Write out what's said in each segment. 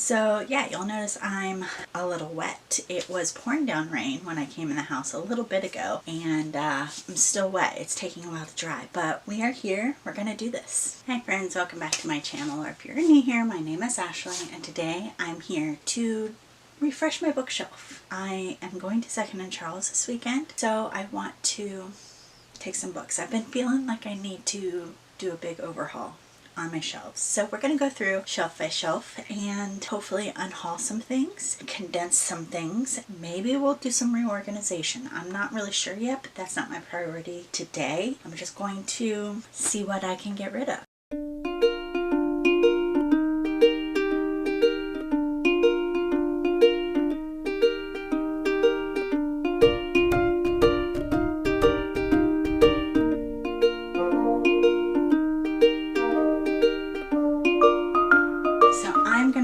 So yeah, you'll notice I'm a little wet. It was pouring down rain when I came in the house a little bit ago, and I'm still wet. It's taking a while to dry, but we are here. We're gonna do this. Hi friends, welcome back to my channel, or if you're new here, my name is Ashley, and today I'm here to refresh my bookshelf. I am going to Second and Charles this weekend, so I want to take some books. I've been feeling like I need to do a big overhaul on my shelves. So we're going to go through shelf by shelf and hopefully unhaul some things, condense some things. Maybe we'll do some reorganization. I'm not really sure yet, but that's not my priority today. I'm just going to see what I can get rid of.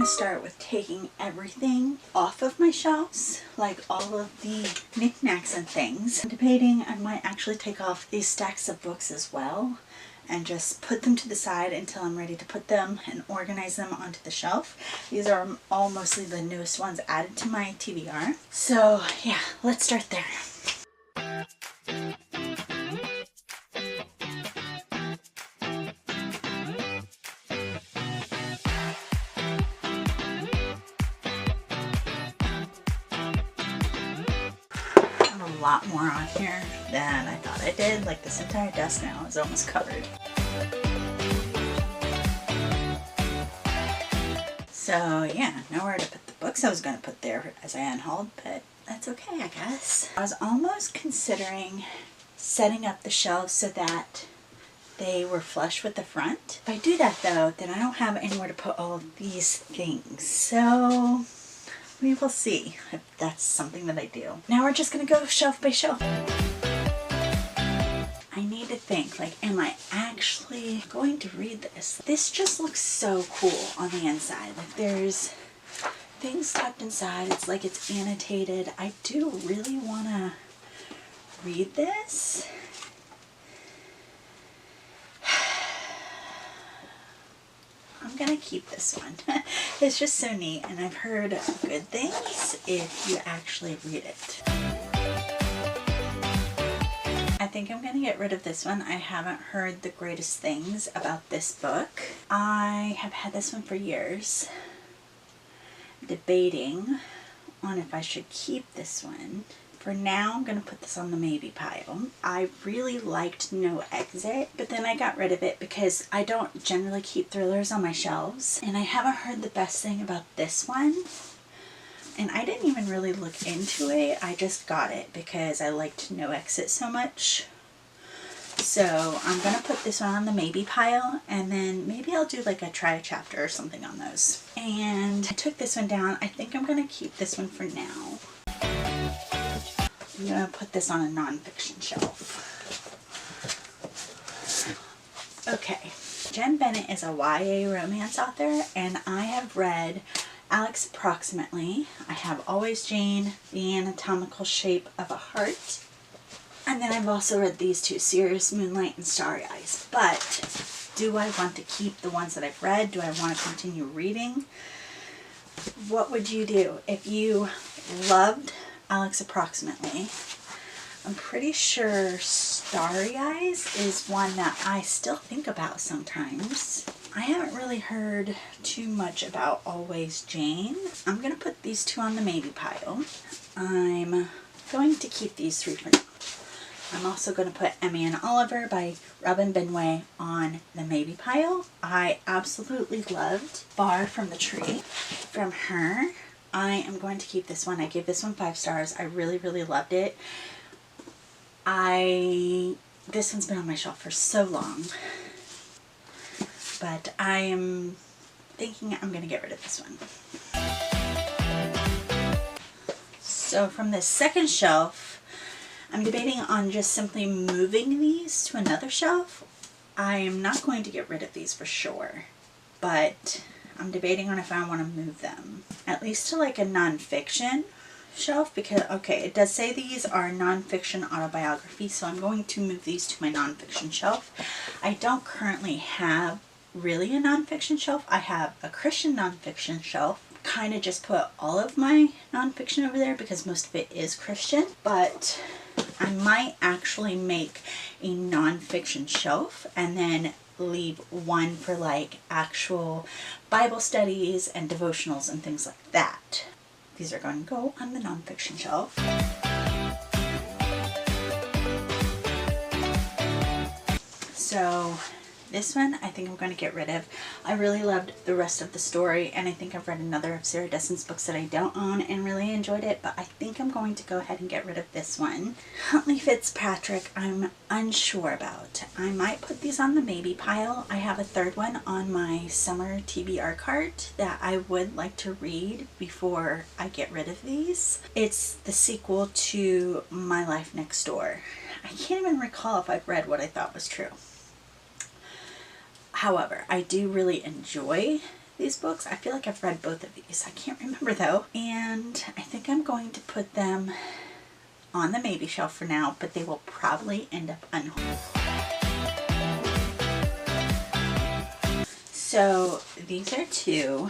Start with taking everything off of my shelves, like all of the knickknacks and things. I'm debating I might actually take off these stacks of books as well and just put them to the side until I'm ready to put them and organize them onto the shelf. These are all mostly the newest ones added to my TBR. So yeah, let's start there. A lot more on here than I thought I did. Like this entire desk now is almost covered. So yeah, nowhere to put the books I was going to put there as I unhauled, but that's okay, I guess. I was almost considering setting up the shelves so that they were flush with the front. If I do that though, then I don't have anywhere to put all of these things. So we will see if that's something that I do. Now we're just gonna go shelf by shelf. I need to think, like, am I actually going to read this? This just looks so cool on the inside. Like there's things tucked inside. It's like it's annotated. I do really wanna read this. I'm gonna keep this one. It's just so neat, and I've heard good things if you actually read it. I think I'm gonna get rid of this one. I haven't heard the greatest things about this book. I have had this one for years, debating on if I should keep this one. For now, I'm going to put this on the maybe pile. I really liked No Exit, but then I got rid of it because I don't generally keep thrillers on my shelves. And I haven't heard the best thing about this one. And I didn't even really look into it. I just got it because I liked No Exit so much. So I'm going to put this one on the maybe pile, and then maybe I'll do like a try a chapter or something on those. And I took this one down. I think I'm going to keep this one for now. I'm going to put this on a nonfiction shelf. Okay, Jen Bennett is a YA romance author, and I have read Alex Approximately. I have Always Jane, The Anatomical Shape of a Heart, and then I've also read these two, Serious Moonlight and Starry Eyes. But do I want to keep the ones that I've read? Do I want to continue reading? What would you do if you loved Alex Approximately? I'm pretty sure Starry Eyes is one that I still think about sometimes. I haven't really heard too much about Always Jane. I'm going to put these two on the maybe pile. I'm going to keep these three for now. I'm also going to put Emmy and Oliver by Robin Benway on the maybe pile. I absolutely loved Bar from the Tree from her. I am going to keep this one. I gave this one 5 stars. I really, really loved it. This one's been on my shelf for so long, but I am thinking I'm going to get rid of this one. So from the second shelf, I'm debating on just simply moving these to another shelf. I am not going to get rid of these for sure, but I'm debating on if I want to move them, at least to like a nonfiction shelf, because okay, it does say these are nonfiction autobiography, so I'm going to move these to my nonfiction shelf. I don't currently have really a nonfiction shelf. I have a Christian nonfiction shelf, kind of just put all of my nonfiction over there because most of it is Christian, but I might actually make a nonfiction shelf and then leave one for like actual Bible studies and devotionals and things like that. These are going to go on the nonfiction shelf. So this one I think I'm going to get rid of. I really loved the rest of the story, and I think I've read another of Sarah Dessen's books that I don't own and really enjoyed it, but I think I'm going to go ahead and get rid of this one. Huntley Fitzpatrick, I'm unsure about. I might put these on the maybe pile. I have a third one on my summer TBR cart that I would like to read before I get rid of these. It's the sequel to My Life Next Door. I can't even recall if I've read what I thought was true. However, I do really enjoy these books. I feel like I've read both of these. I can't remember though. And I think I'm going to put them on the maybe shelf for now, but they will probably end up unhauled. So these are two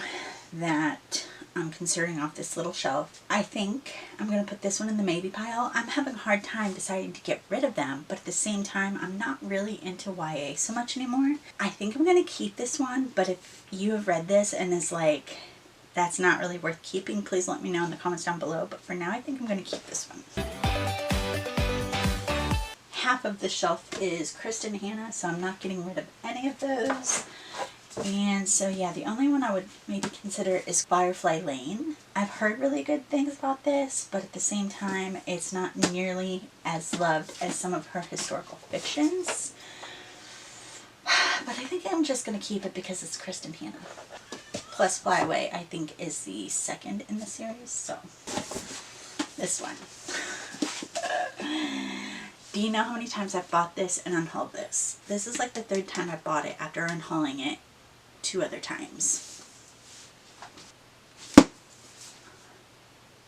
that I'm considering off this little shelf. I think I'm going to put this one in the maybe pile. I'm having a hard time deciding to get rid of them, but at the same time, I'm not really into YA so much anymore. I think I'm going to keep this one, but if you have read this and is like, that's not really worth keeping, please let me know in the comments down below. But for now, I think I'm going to keep this one. Half of the shelf is Kristen Hanna, so I'm not getting rid of any of those. And so yeah, the only one I would maybe consider is Firefly Lane. I've heard really good things about this, but at the same time, it's not nearly as loved as some of her historical fictions. But I think I'm just going to keep it because it's Kristen Hanna. Plus Fly Away, I think, is the second in the series, so this one. Do you know how many times I've bought this and unhauled this? This is like the third time I bought it after unhauling it 2 other times.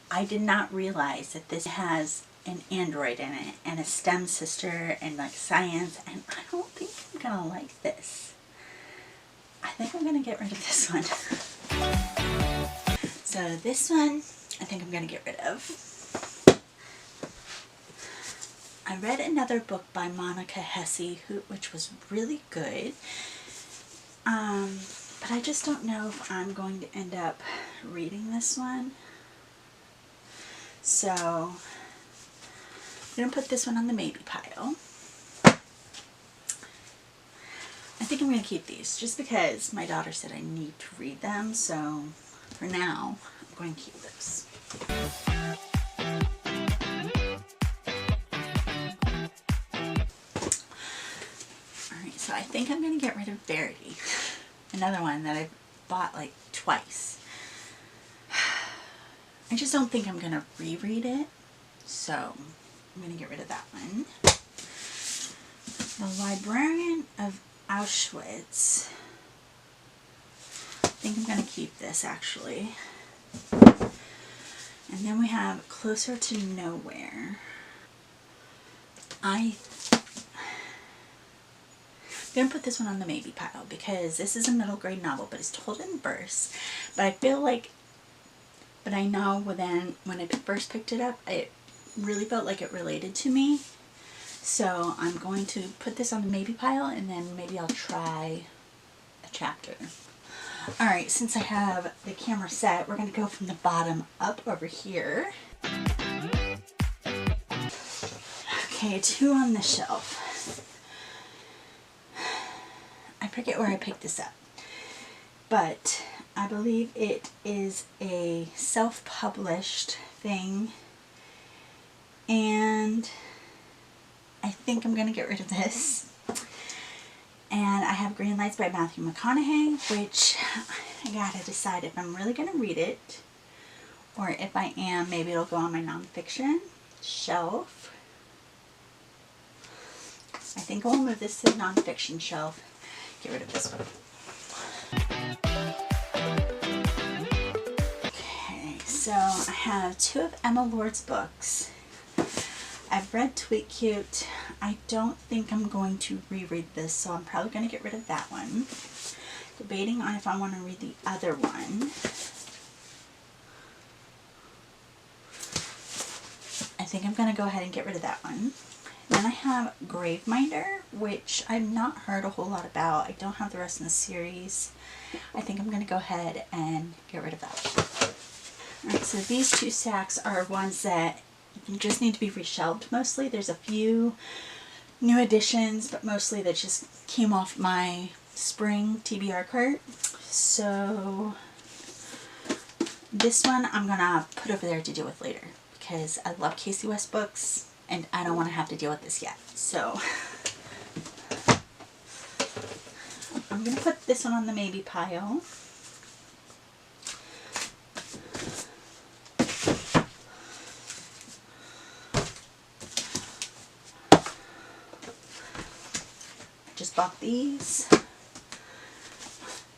I did not realize that this has an android in it and a STEM sister and like science, and I don't think I'm gonna like this. I think I'm gonna get rid of this one. So this one I think I'm gonna get rid of. I read another book by Monica Hesse, which was really good. But I just don't know if I'm going to end up reading this one. So I'm going to put this one on the maybe pile. I think I'm going to keep these just because my daughter said I need to read them. So for now, I'm going to keep this. So I think I'm going to get rid of Verity, another one that I've bought like twice. I just don't think I'm going to reread it, so I'm going to get rid of that one. The Librarian of Auschwitz. I think I'm going to keep this actually. And then we have Closer to Nowhere. I'm going to put this one on the maybe pile because this is a middle grade novel, but it's told in verse. But I feel like, but I know when I first picked it up, it really felt like it related to me. So I'm going to put this on the maybe pile and then maybe I'll try a chapter. Alright, since I have the camera set, we're going to go from the bottom up over here. Okay, 2 on the shelf. I forget where I picked this up, but I believe it is a self-published thing, and I think I'm going to get rid of this. And I have Green Lights by Matthew McConaughey, which I gotta decide if I'm really going to read it, or if I am, maybe it'll go on my nonfiction shelf. I think I'll move this to the nonfiction shelf. Get rid of this one. Okay, so I have 2 of Emma Lord's books. I've read Tweet Cute. I don't think I'm going to reread this, so I'm probably going to get rid of that one. Debating on if I want to read the other one. think I'm going to go ahead and get rid of that one. Then I have Graveminder, which I've not heard a whole lot about. I don't have the rest of the series. I think I'm going to go ahead and get rid of that one. Alright, so these two stacks are ones that just need to be reshelved mostly. There's a few new additions, but mostly that just came off my spring TBR cart. So this one I'm going to put over there to deal with later because I love Casey West books and I don't want to have to deal with this yet. So I'm going to put this one on the maybe pile. Just bought these.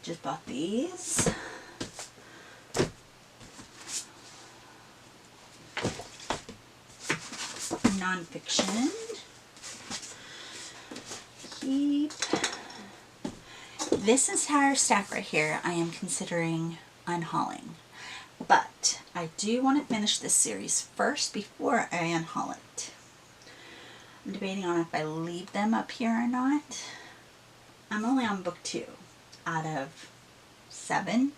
Just bought these. Nonfiction. Keep. This entire stack right here I am considering unhauling, but I do want to finish this series first before I unhaul it. I'm debating on if I leave them up here or not. I'm only on book 2 out of 7.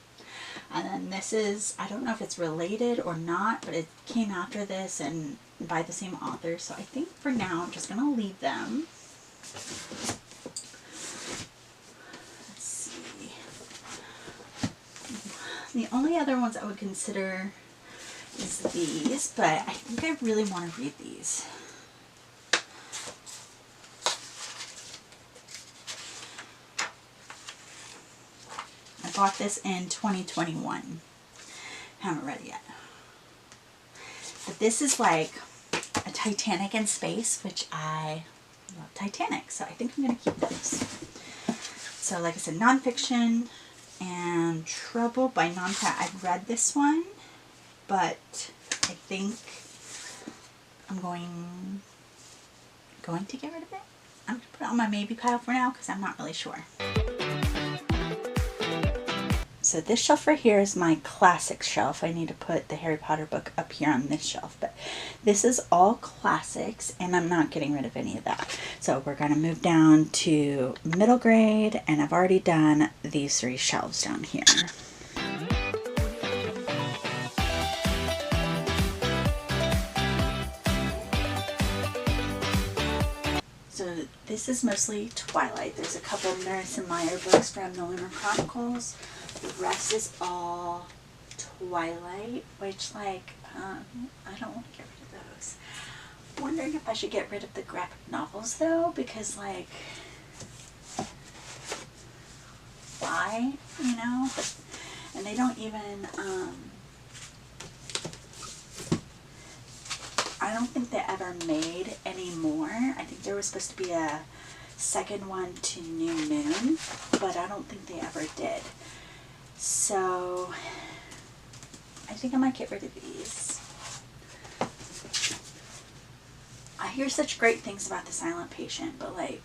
And then this is, I don't know if it's related or not, but it came after this and by the same author. So I think for now I'm just going to leave them. Let's see. The only other ones I would consider is these, but I think I really want to read these. I bought this in 2021. Haven't read it yet. But this is like a Titanic in space, which I love Titanic, so I think I'm going to keep those. So like I said, nonfiction and Trouble by Noncat. I've read this one, but I think I'm going to get rid of it. I'm going to put it on my maybe pile for now because I'm not really sure. So this shelf right here is my classic shelf. I need to put the Harry Potter book up here on this shelf, but this is all classics and I'm not getting rid of any of that. So we're going to move down to middle grade, and I've already done these 3 shelves down here. So this is mostly Twilight. There's a couple of Nerys and Meyer books from the Lunar Chronicles. The rest is all Twilight, which like, I don't want to get rid of those. I'm wondering if I should get rid of the graphic novels though, because like, why, you know? And they don't even, I don't think they ever made any more. I think there was supposed to be a second one to New Moon, but I don't think they ever did. So I think I might get rid of these. I hear such great things about The Silent Patient, but like,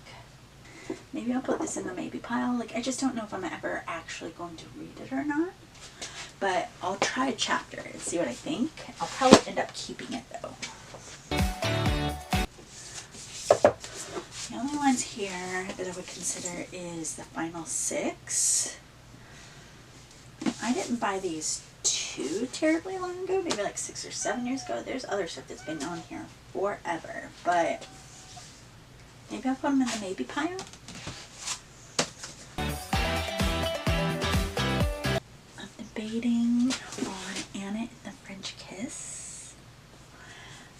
maybe I'll put this in the maybe pile. Like, I just don't know if I'm ever actually going to read it or not. But I'll try a chapter and see what I think. I'll probably end up keeping it though. The only ones here that I would consider is the final 6. I didn't buy these too terribly long ago, maybe like 6 or 7 years ago. There's other stuff that's been on here forever, but maybe I'll put them in the maybe pile. I'm debating on Anna and the French Kiss.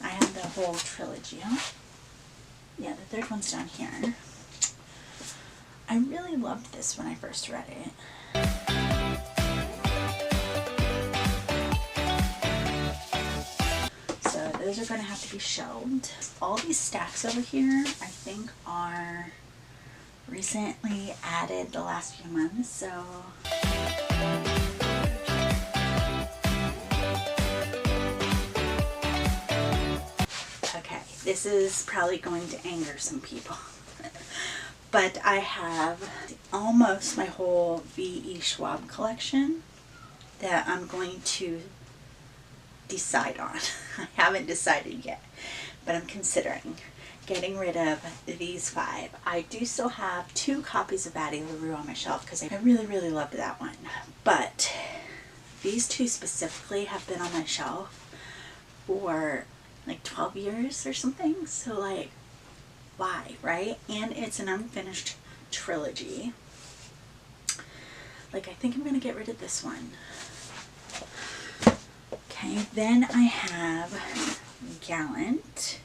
I have the whole trilogy. Yeah, the 3rd one's down here. I really loved this when I first read it. So those are going to have to be shelved. All these stacks over here, I think, are recently added the last few months. So okay, this is probably going to anger some people. But I have almost my whole V.E. Schwab collection that I'm going to decide on. I haven't decided yet, but I'm considering getting rid of these 5. I do still have 2 copies of Addie LaRue on my shelf because I really, really loved that one. But these 2 specifically have been on my shelf for like 12 years or something. So like, why, right? And it's an unfinished trilogy. Like, I think I'm going to get rid of this one. Okay, then I have Gallant,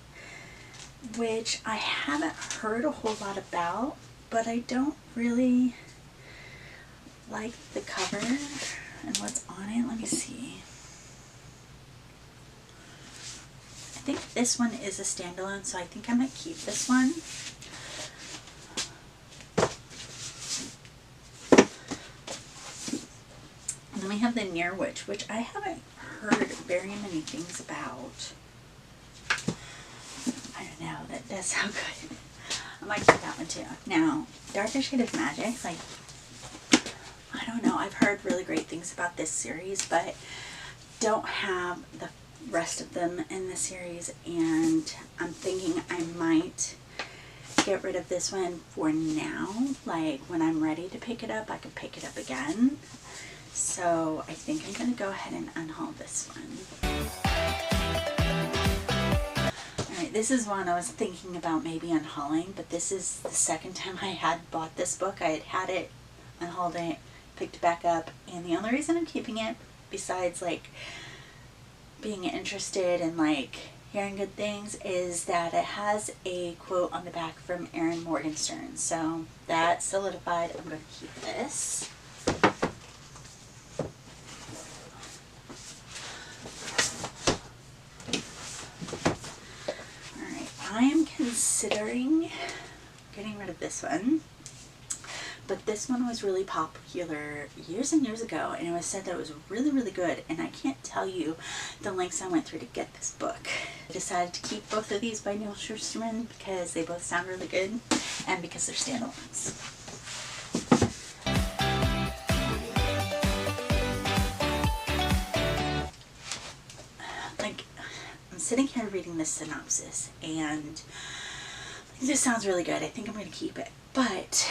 which I haven't heard a whole lot about, but I don't really like the cover and what's on it. Let me see. I think this one is a standalone, so I think I might keep this one. And then we have the Near Witch, which I haven't heard very many things about. I don't know, that does sound good. I might keep that one too. Now, Darker Shade of Magic, like, I don't know, I've heard really great things about this series, but don't have the rest of them in the series, and I'm thinking I might get rid of this one for now. Like, when I'm ready to pick it up, I can pick it up again. So I think I'm going to go ahead and unhaul this one. Alright, this is one I was thinking about maybe unhauling, but this is the second time I had bought this book. I had it, unhauled it, picked it back up, and the only reason I'm keeping it, besides like being interested in like hearing good things, is that it has a quote on the back from Erin Morgenstern. So that's solidified. I'm going to keep this. I am considering getting rid of this one, but this one was really popular years and years ago, and it was said that it was really, really good, and I can't tell you the lengths I went through to get this book. I decided to keep both of these by Neil Shusterman because they both sound really good, and because they're standalones. Sitting here reading this synopsis, and this sounds really good. I think I'm going to keep it, but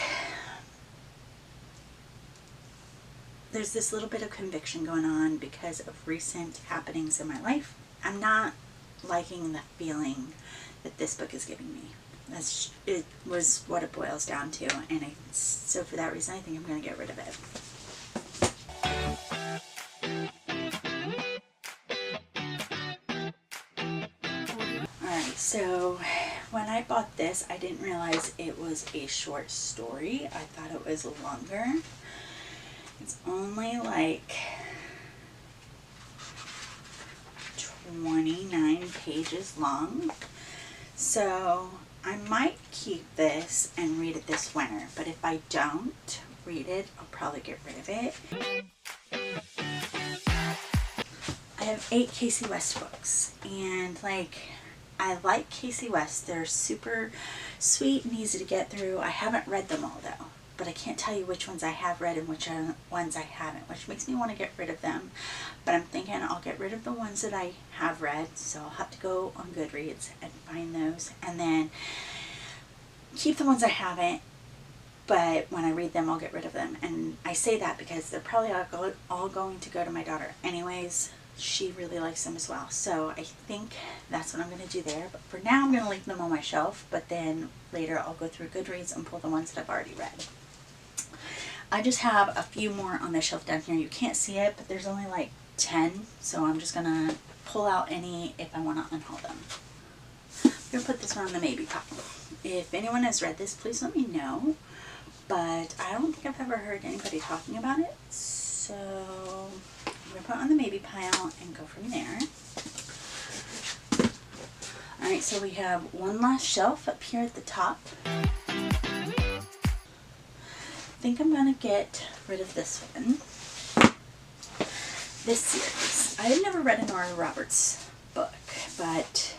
there's this little bit of conviction going on because of recent happenings in my life. I'm not liking the feeling that this book is giving me. It was what it boils down to, and so for that reason I think I'm going to get rid of it. So when I bought this, I didn't realize it was a short story. I thought it was longer. It's only like 29 pages long. So I might keep this and read it this winter, but if I don't read it, I'll probably get rid of it. I have 8 Casey West books, and like, I like Casey West. They're super sweet and easy to get through. I haven't read them all though, but I can't tell you which ones I have read and which ones I haven't, which makes me want to get rid of them. But I'm thinking I'll get rid of the ones that I have read, so I'll have to go on Goodreads and find those, and then keep the ones I haven't, but when I read them I'll get rid of them. And I say that because they're probably all going to go to my daughter anyways. She really likes them as well, so I think that's what I'm going to do there. But for now I'm going to leave them on my shelf, but then later I'll go through Goodreads and pull the ones that I've already read. I just have a few more on the shelf down here. You can't see it, but there's only like 10, so I'm just going to pull out any if I want to unhaul them. I'm going to put this one on the maybe pile. If anyone has read this, please let me know, but I don't think I've ever heard anybody talking about it, so I'm going to put it on the maybe pile and go from there. Alright, so we have one last shelf up here at the top. I think I'm going to get rid of this one. This series. I had never read a Nora Roberts book, but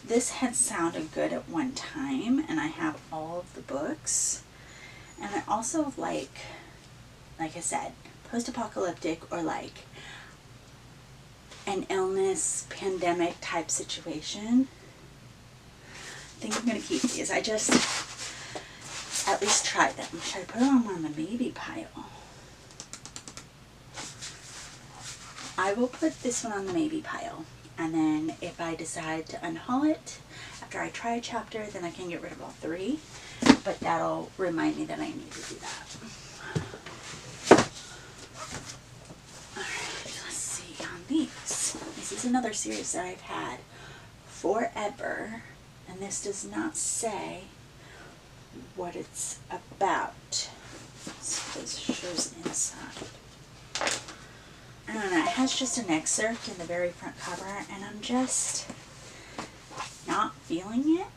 this had sounded good at one time, and I have all of the books. And I also like I said, post-apocalyptic or like an illness, pandemic type situation, I think I'm going to keep these. I just at least try them. Should I put them on the maybe pile? I will put this one on the maybe pile, and then if I decide to unhaul it after I try a chapter, then I can get rid of all 3, but that'll remind me that I need to do that. Alright, let's see on these. This is another series that I've had forever, and this does not say what it's about. So this shows inside. I don't know, it has just an excerpt in the very front cover, and I'm just not feeling it.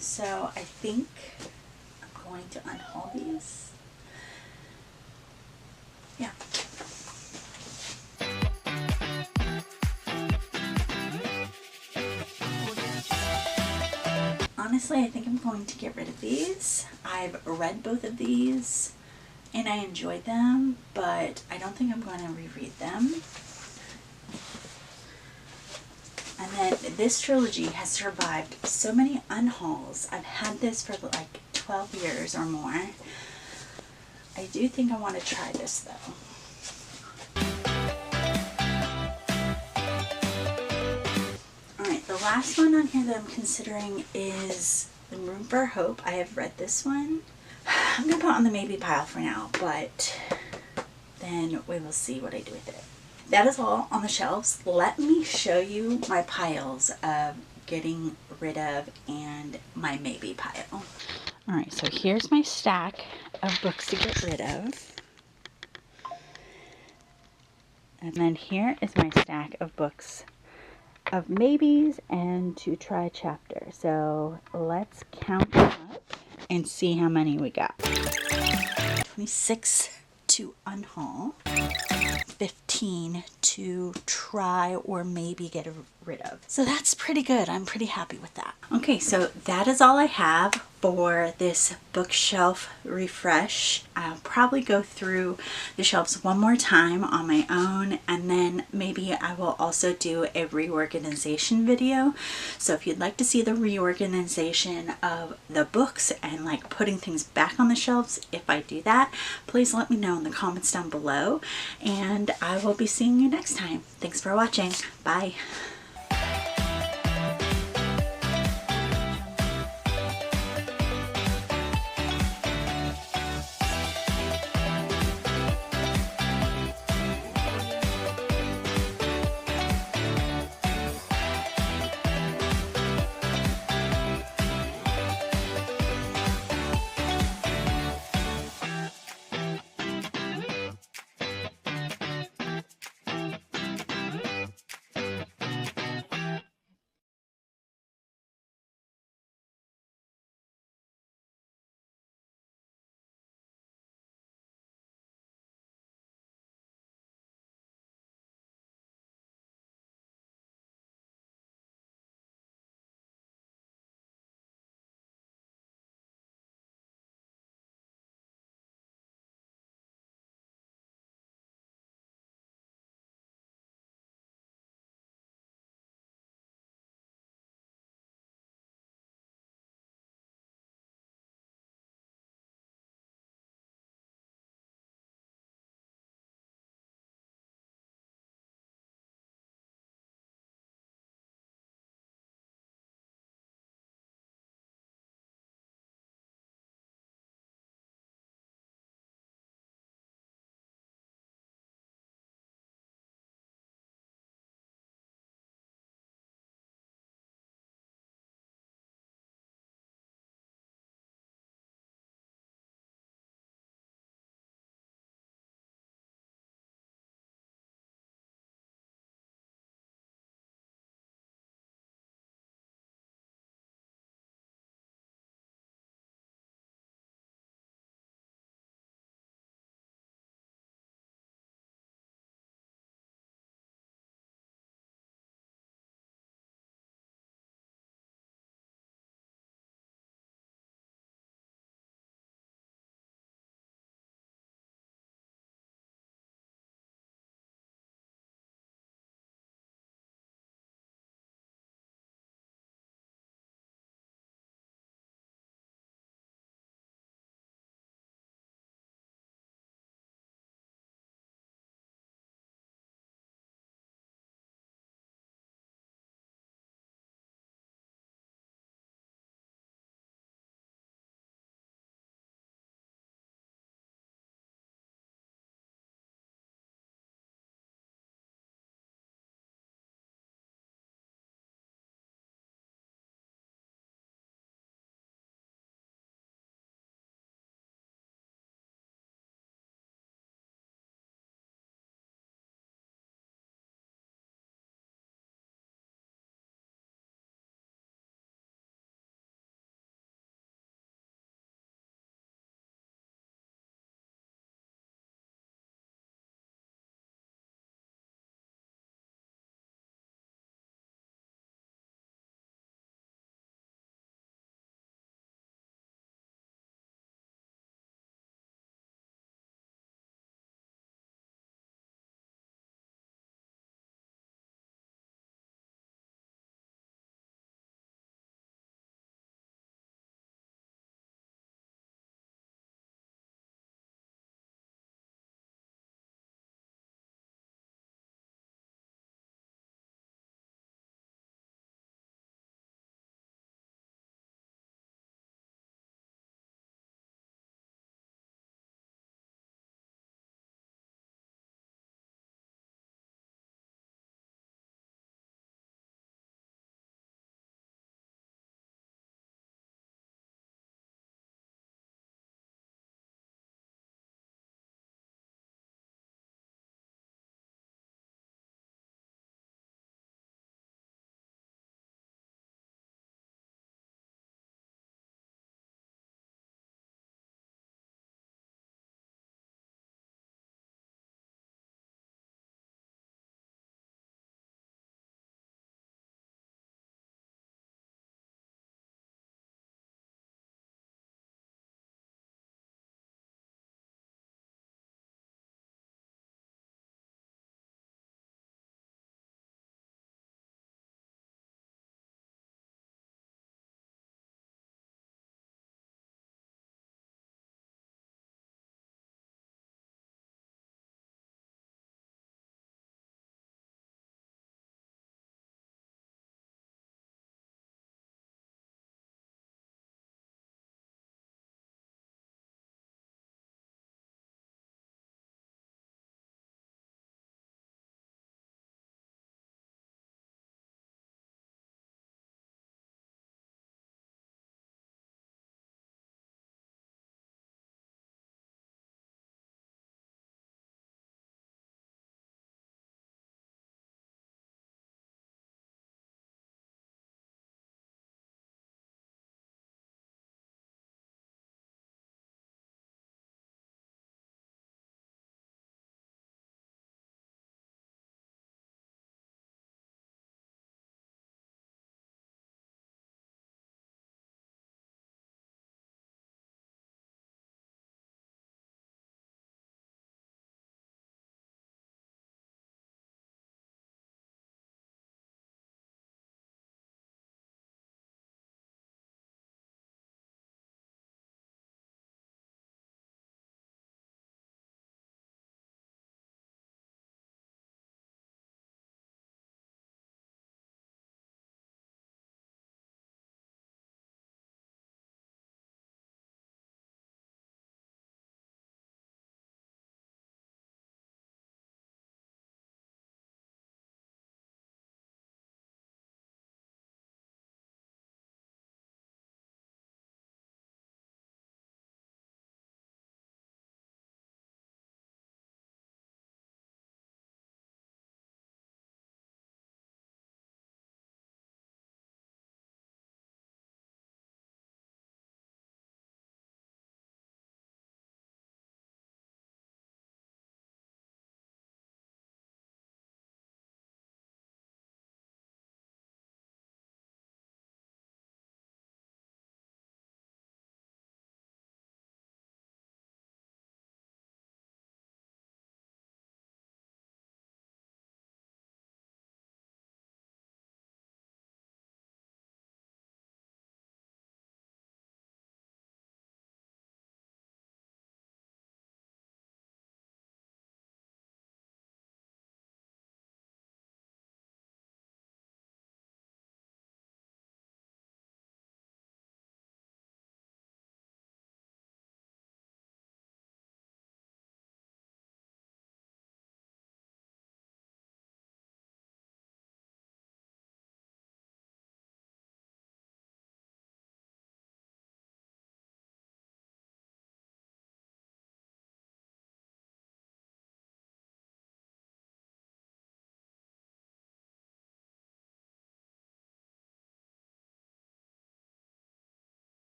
So I think I'm going to unhaul these. Yeah. Honestly, I think I'm going to get rid of these. I've read both of these and I enjoyed them, but I don't think I'm going to reread them. And then this trilogy has survived so many unhauls. I've had this for like 12 years or more. I do think I want to try this though. Alright, the last one on here that I'm considering is The Room for Hope. I have read this one. I'm going to put it on the maybe pile for now, but then we will see what I do with it. That is all on the shelves. Let me show you my piles of getting rid of and my maybe pile. Alright, so here's my stack of books to get rid of. And then here is my stack of books of maybes and to try chapter. So let's count them up and see how many we got. 26 to unhaul, 15 to try or maybe get rid of. So that's pretty good. I'm pretty happy with that. Okay, so that is all I have for this bookshelf refresh. I'll probably go through the shelves one more time on my own, and then maybe I will also do a reorganization video. So if you'd like to see the reorganization of the books and like putting things back on the shelves, if I do that, please let me know in the comments down below, and I will be seeing you next time. Thanks for watching. Bye.